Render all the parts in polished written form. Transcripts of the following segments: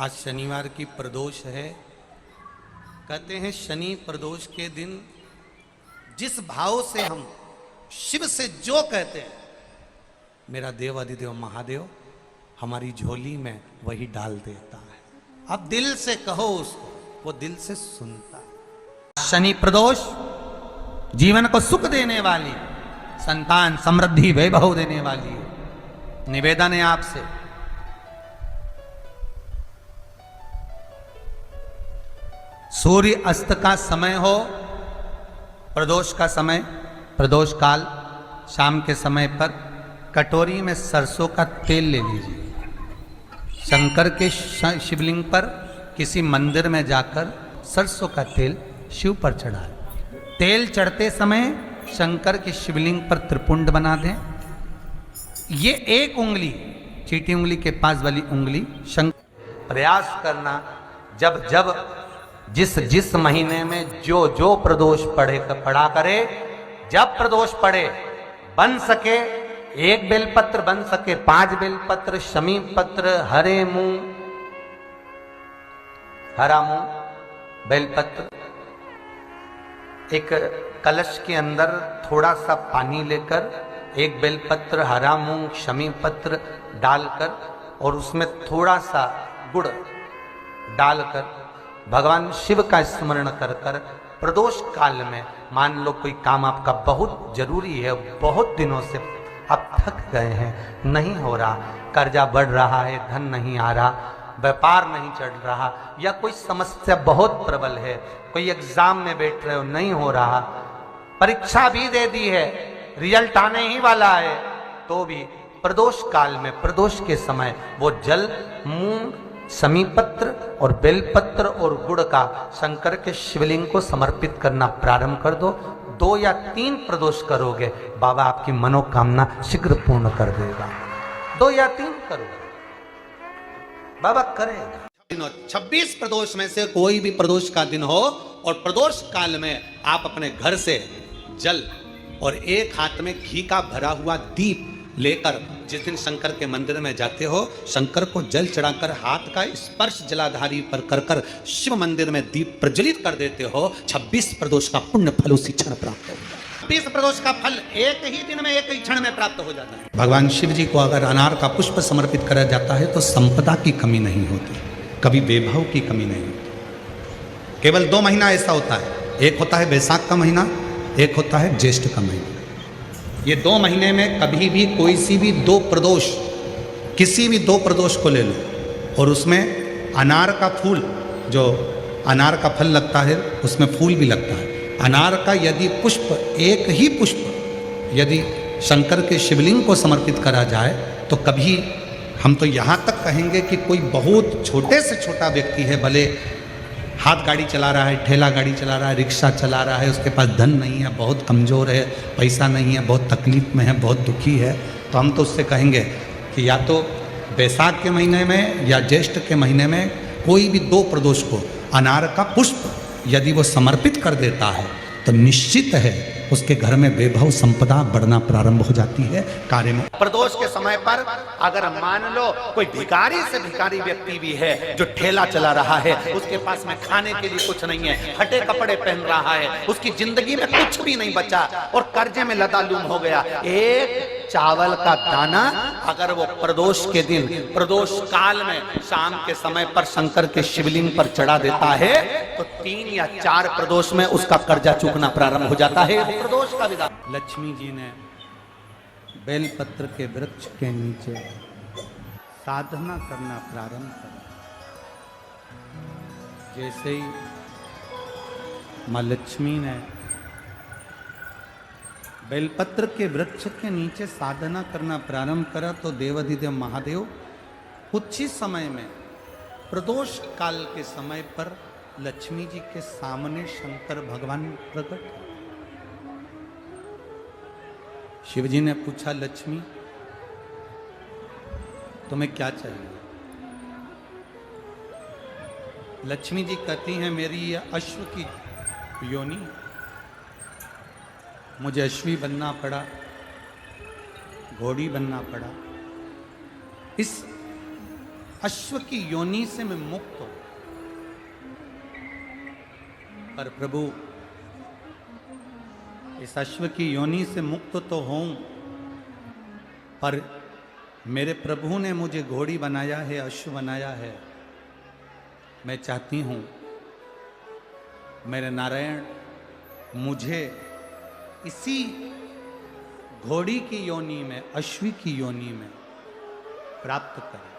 आज शनिवार की प्रदोष है। कहते हैं शनि प्रदोष के दिन जिस भाव से हम शिव से जो कहते हैं, मेरा देव अधिदेव महादेव हमारी झोली में वही डाल देता है। अब दिल से कहो उसको, वो दिल से सुनता है। शनि प्रदोष जीवन को सुख देने वाली, संतान समृद्धि वैभव देने वाली है। निवेदन है आपसे, सूर्य अस्त का समय हो, प्रदोष का समय, प्रदोष काल, शाम के समय पर कटोरी में सरसों का तेल ले लीजिए। शंकर के शिवलिंग पर किसी मंदिर में जाकर सरसों का तेल शिव पर चढ़ाएं। तेल चढ़ते समय शंकर के शिवलिंग पर त्रिपुंड बना दें। ये एक उंगली, चीटी उंगली के पास वाली उंगली शंकर, प्रयास करना जब जब जिस महीने में जो प्रदोष पड़ा करे, जब प्रदोष पड़े, बन सके 1 बेलपत्र, बन सके 5 बेलपत्र, शमी पत्र, हरे मूंग, हरा मूंग, बेलपत्र, एक कलश के अंदर थोड़ा सा पानी लेकर 1 बेलपत्र, हरा मूंग, शमी पत्र डालकर और उसमें थोड़ा सा गुड़ डालकर भगवान शिव का स्मरण कर कर प्रदोष काल में, मान लो कोई काम आपका बहुत जरूरी है, बहुत दिनों से आप थक गए हैं, नहीं हो रहा, कर्जा बढ़ रहा है, धन नहीं आ रहा, व्यापार नहीं चढ़ रहा, या कोई समस्या बहुत प्रबल है, कोई एग्जाम में बैठ रहे हो नहीं हो रहा, परीक्षा भी दे दी है, रिजल्ट आने ही वाला है, तो भी प्रदोष काल में, प्रदोष के समय वो जल, मूंग, समीपत्र और बेलपत्र और गुड़ का शंकर के शिवलिंग को समर्पित करना प्रारंभ कर दो। 2 या 3 प्रदोष करोगे, बाबा आपकी मनोकामना शीघ्र पूर्ण कर देगा। 2 या 3 करोगे, बाबा करेगा। 26 प्रदोष में से कोई भी प्रदोष का दिन हो और प्रदोष काल में आप अपने घर से जल और एक हाथ में घी का भरा हुआ दीप लेकर जिस दिन शंकर के मंदिर में जाते हो, शंकर को जल चढ़ाकर हाथ का स्पर्श जलाधारी पर कर कर शिव मंदिर में दीप प्रज्वलित कर देते हो, 26 प्रदोष का पुण्य फल उसी क्षण प्राप्त हो जाता है। 26 प्रदोष का फल एक ही दिन में, एक ही क्षण में प्राप्त हो जाता है। भगवान शिव जी को अगर अनार का पुष्प समर्पित करा जाता है तो संपदा की कमी नहीं होती, कभी वैभव की कमी नहीं होती। केवल 2 महीना ऐसा होता है, एक होता है वैशाख का महीना, एक होता है ज्येष्ठ का महीना। ये 2 महीने में कभी भी कोई सी भी 2 प्रदोष, किसी भी 2 प्रदोष को ले लो और उसमें अनार का फूल, जो अनार का फल लगता है उसमें फूल भी लगता है, अनार का यदि पुष्प, एक ही पुष्प यदि शंकर के शिवलिंग को समर्पित करा जाए तो कभी, हम तो यहाँ तक कहेंगे कि कोई बहुत छोटे से छोटा व्यक्ति है, भले हाथ गाड़ी चला रहा है, ठेला गाड़ी चला रहा है, रिक्शा चला रहा है, उसके पास धन नहीं है, बहुत कमज़ोर है, पैसा नहीं है, बहुत तकलीफ में है, बहुत दुखी है, तो हम तो उससे कहेंगे कि या तो बैसाख के महीने में या ज्येष्ठ के महीने में कोई भी 2 प्रदोष को अनार का पुष्प यदि वो समर्पित कर देता है तो निश्चित है उसके घर में वैभव संपदा बढ़ना प्रारंभ हो जाती है। कार्य में प्रदोष के समय पर अगर मान लो कोई भिखारी से भिखारी व्यक्ति भी है जो ठेला चला रहा है, उसके पास में खाने के लिए कुछ नहीं है, फटे कपड़े पहन रहा है, उसकी जिंदगी में कुछ भी नहीं बचा और कर्जे में लदालूम हो गया, एक चावल का दाना अगर वो प्रदोष के दिन, प्रदोष काल में शाम के समय पर शंकर के शिवलिंग पर चढ़ा देता है तो 3 या 4 प्रदोष में उसका कर्जा चूकना प्रारंभ हो जाता है। प्रदोष का विधान। लक्ष्मी जी ने बेलपत्र के वृक्ष के नीचे साधना करना प्रारंभ कर, जैसे ही मां लक्ष्मी ने बेलपत्र के वृक्ष के नीचे साधना करना प्रारंभ करा तो देवाधिदेव महादेव कुछ ही समय में, प्रदोष काल के समय पर लक्ष्मी जी के सामने शंकर भगवान प्रकट। शिव जी ने पूछा, लक्ष्मी तुम्हें क्या चाहिए? लक्ष्मी जी कहती हैं, मेरी ये अश्व की योनि, मुझे अश्वी बनना पड़ा, घोड़ी बनना पड़ा, इस अश्व की योनि से मैं मुक्त हूं, पर प्रभु इस अश्व की योनि से मुक्त तो हूं, पर मेरे प्रभु ने मुझे घोड़ी बनाया है, अश्व बनाया है। मैं चाहती हूं मेरे नारायण मुझे इसी घोड़ी की योनि में, अश्वी की योनि में प्राप्त करें।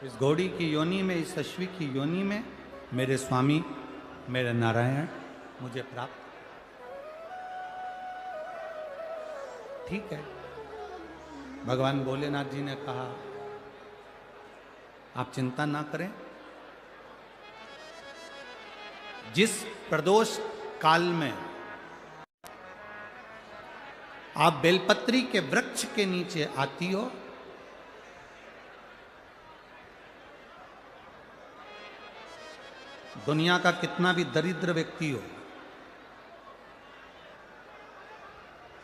इस घोड़ी की योनि में, इस अश्वी की योनि में मेरे स्वामी, मेरे नारायण मुझे प्राप्त। ठीक है, भगवान भोलेनाथ जी ने कहा आप चिंता ना करें, जिस प्रदोष काल में आप बेलपत्री के वृक्ष के नीचे आती हो, दुनिया का कितना भी दरिद्र व्यक्ति हो,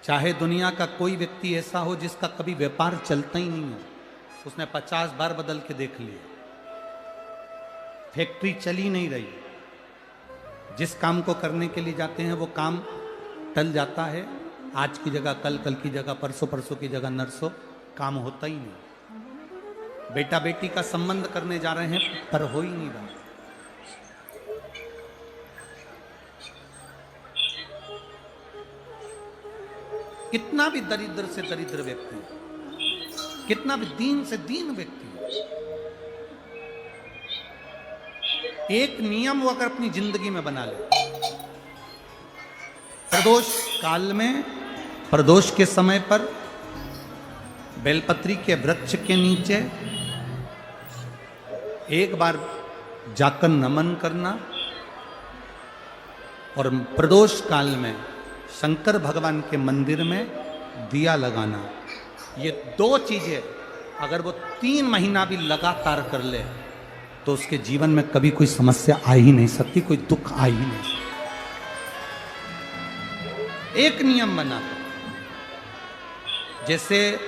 चाहे दुनिया का कोई व्यक्ति ऐसा हो जिसका कभी व्यापार चलता ही नहीं हो, उसने 50 बार बदल के देख लिया, फैक्ट्री चली नहीं रही, जिस काम को करने के लिए जाते हैं वो काम टल जाता है, आज की जगह कल, कल की जगह परसों, परसों की जगह नरसों, काम होता ही नहीं। बेटा बेटी का संबंध करने जा रहे हैं पर हो ही नहीं रहा। कितना भी दरिद्र से दरिद्र व्यक्ति, कितना भी दीन से दीन व्यक्ति, एक नियम वो अगर अपनी जिंदगी में बना ले, प्रदोष काल में, प्रदोष के समय पर बेलपत्री के वृक्ष के नीचे एक बार जाकर नमन करना, और प्रदोष काल में शंकर भगवान के मंदिर में दिया लगाना, ये दो चीजें अगर वो 3 महीना भी लगातार कर ले तो उसके जीवन में कभी कोई समस्या आ ही नहीं सकती, कोई दुख आ ही नहीं सकता। एक नियम बना, जैसे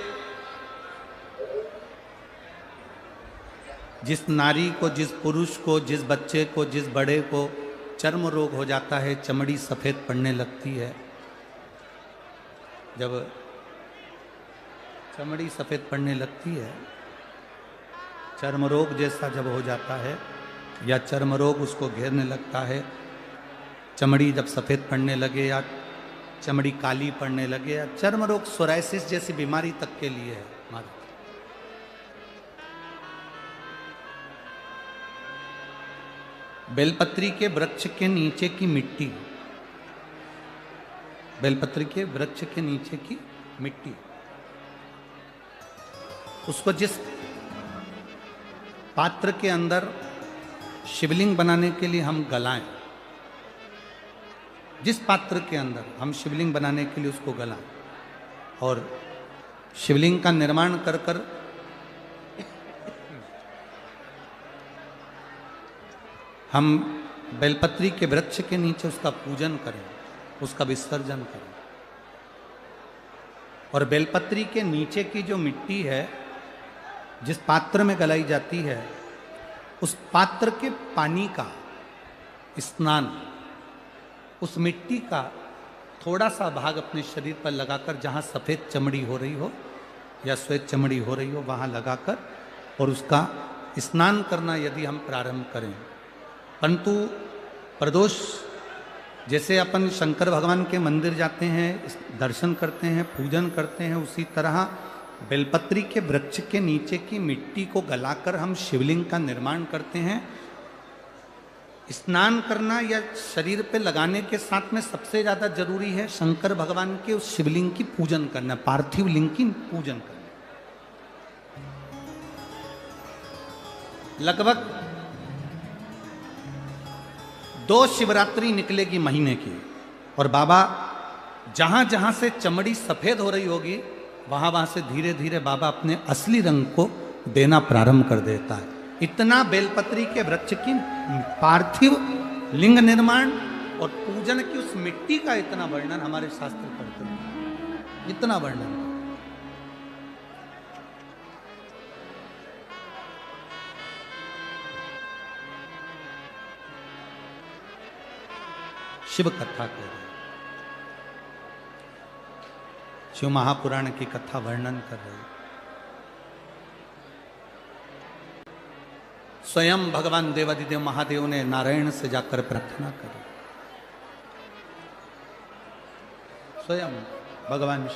जिस नारी को, जिस पुरुष को, जिस बच्चे को, जिस बड़े को चर्म रोग हो जाता है, चमड़ी सफेद पड़ने लगती है, जब चमड़ी सफेद पड़ने लगती है, चर्म रोग जैसा जब हो जाता है या चर्म रोग उसको घेरने लगता है, चमड़ी जब सफेद पड़ने लगे या चमड़ी काली पड़ने लगे, या चर्म रोग सोराइसिस जैसी बीमारी तक के लिए है। बेलपत्री के वृक्ष के नीचे की मिट्टी, बेलपत्री के वृक्ष के नीचे की मिट्टी, उसको जिस पात्र के अंदर शिवलिंग बनाने के लिए हम गलाएं, जिस पात्र के अंदर हम शिवलिंग बनाने के लिए उसको गलाएं, और शिवलिंग का निर्माण कर कर हम बेलपत्री के वृक्ष के नीचे उसका पूजन करें, उसका विसर्जन करें, और बेलपत्री के नीचे की जो मिट्टी है जिस पात्र में गलाई जाती है, उस पात्र के पानी का स्नान, उस मिट्टी का थोड़ा सा भाग अपने शरीर पर लगाकर, जहाँ सफ़ेद चमड़ी हो रही हो या श्वेत चमड़ी हो रही हो वहाँ लगाकर, और उसका स्नान करना यदि हम प्रारंभ करें। परंतु प्रदोष जैसे अपन शंकर भगवान के मंदिर जाते हैं, दर्शन करते हैं, पूजन करते हैं, उसी तरह बेलपत्री के वृक्ष के नीचे की मिट्टी को गलाकर हम शिवलिंग का निर्माण करते हैं। स्नान करना या शरीर पे लगाने के साथ में सबसे ज़्यादा जरूरी है शंकर भगवान के उस शिवलिंग की पूजन करना, पार्थिव लिंग की पूजन करना। लगभग 2 शिवरात्रि निकलेगी महीने की, और बाबा जहाँ जहाँ से चमड़ी सफ़ेद हो रही होगी वहाँ वहाँ से धीरे धीरे बाबा अपने असली रंग को देना प्रारंभ कर देता है। इतना बेलपत्री के वृक्ष की पार्थिव लिंग निर्माण और पूजन की उस मिट्टी का इतना वर्णन हमारे शास्त्र करते हैं, इतना वर्णन। शिव कथा कह रहे, शिव महापुराण की कथा वर्णन कर रहे। स्वयं भगवान देवादिदेव महादेव ने नारायण से जाकर प्रार्थना करी। स्वयं भगवान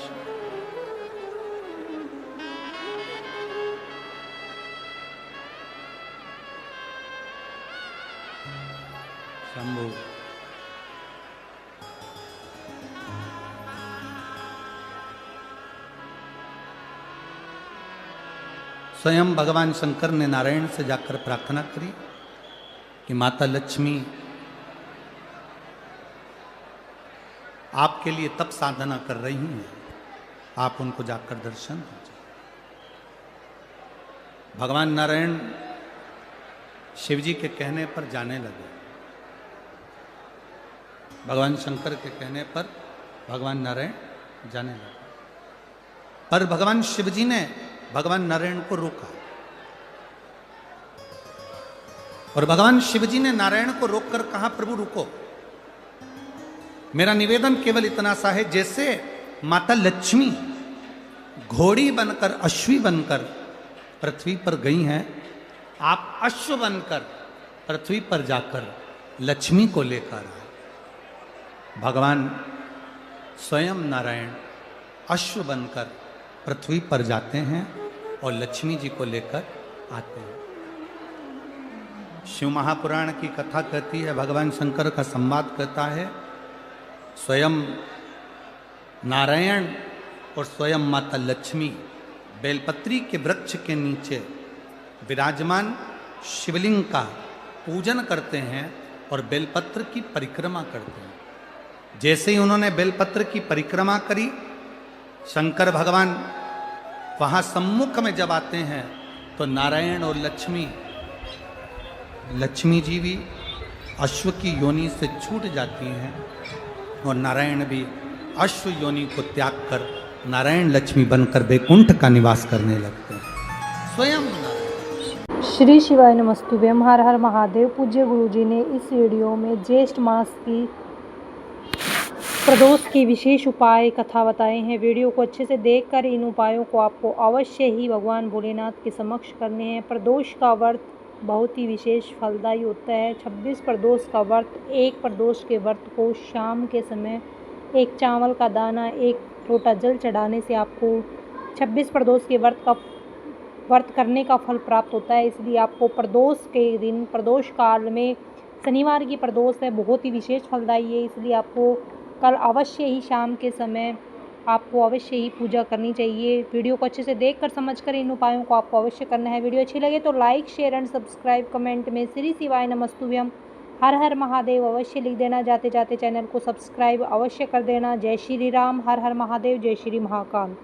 शंभु स्वयं भगवान शंकर ने नारायण से जाकर प्रार्थना करी कि माता लक्ष्मी आपके लिए तप साधना कर रही हैं, आप उनको जाकर दर्शन दीजिए। भगवान नारायण शिवजी के कहने पर जाने लगे। भगवान शंकर के कहने पर भगवान नारायण जाने लगे, पर भगवान शिवजी ने भगवान नारायण को रोका। और भगवान शिवजी ने नारायण को रोककर कहा, प्रभु रुको, मेरा निवेदन केवल इतना सा है, जैसे माता लक्ष्मी घोड़ी बनकर अश्वी बनकर पृथ्वी पर गई हैं, आप अश्व बनकर पृथ्वी पर जाकर लक्ष्मी को लेकर आए। भगवान स्वयं नारायण अश्व बनकर पृथ्वी पर जाते हैं और लक्ष्मी जी को लेकर आते हैं। शिव महापुराण की कथा कहती है, भगवान शंकर का संवाद कहता है, स्वयं नारायण और स्वयं माता लक्ष्मी बेलपत्री के वृक्ष के नीचे विराजमान शिवलिंग का पूजन करते हैं और बेलपत्र की परिक्रमा करते हैं। जैसे ही उन्होंने बेलपत्र की परिक्रमा करी, शंकर भगवान वहां सम्मुख में जब आते हैं तो नारायण और लक्ष्मी जी भी अश्व की योनि से छूट जाती हैं और नारायण भी अश्व योनि को त्याग कर नारायण लक्ष्मी बनकर वैकुंठ का निवास करने लगते हैं। स्वयं श्री शिवाय नमस्तुभ्यम। हर हर महादेव। पूज्य गुरुजी ने इस वीडियो में ज्येष्ठ मास की प्रदोष की विशेष उपाय कथा बताए हैं। वीडियो को अच्छे से देखकर इन उपायों को आपको अवश्य ही भगवान भोलेनाथ के समक्ष करने हैं। प्रदोष का व्रत बहुत ही विशेष फलदायी होता है। 26 प्रदोष का व्रत, एक प्रदोष के व्रत को शाम के समय एक चावल का दाना, एक लोटा जल चढ़ाने से आपको 26 प्रदोष के व्रत करने का फल प्राप्त होता है। इसलिए आपको प्रदोष के दिन, प्रदोष काल में शनिवार की प्रदोष है, बहुत ही विशेष फलदायी है। इसलिए आपको कल अवश्य ही शाम के समय आपको अवश्य ही पूजा करनी चाहिए। वीडियो को अच्छे से देखकर समझकर इन उपायों को आपको अवश्य करना है। वीडियो अच्छी लगे तो like, share and subscribe, comment में श्री शिवाय नमस्तुभ्यम, हर हर महादेव अवश्य लिख देना। जाते जाते चैनल को सब्सक्राइब अवश्य कर देना। जय श्री राम। हर हर महादेव। जय श्री महाकाल।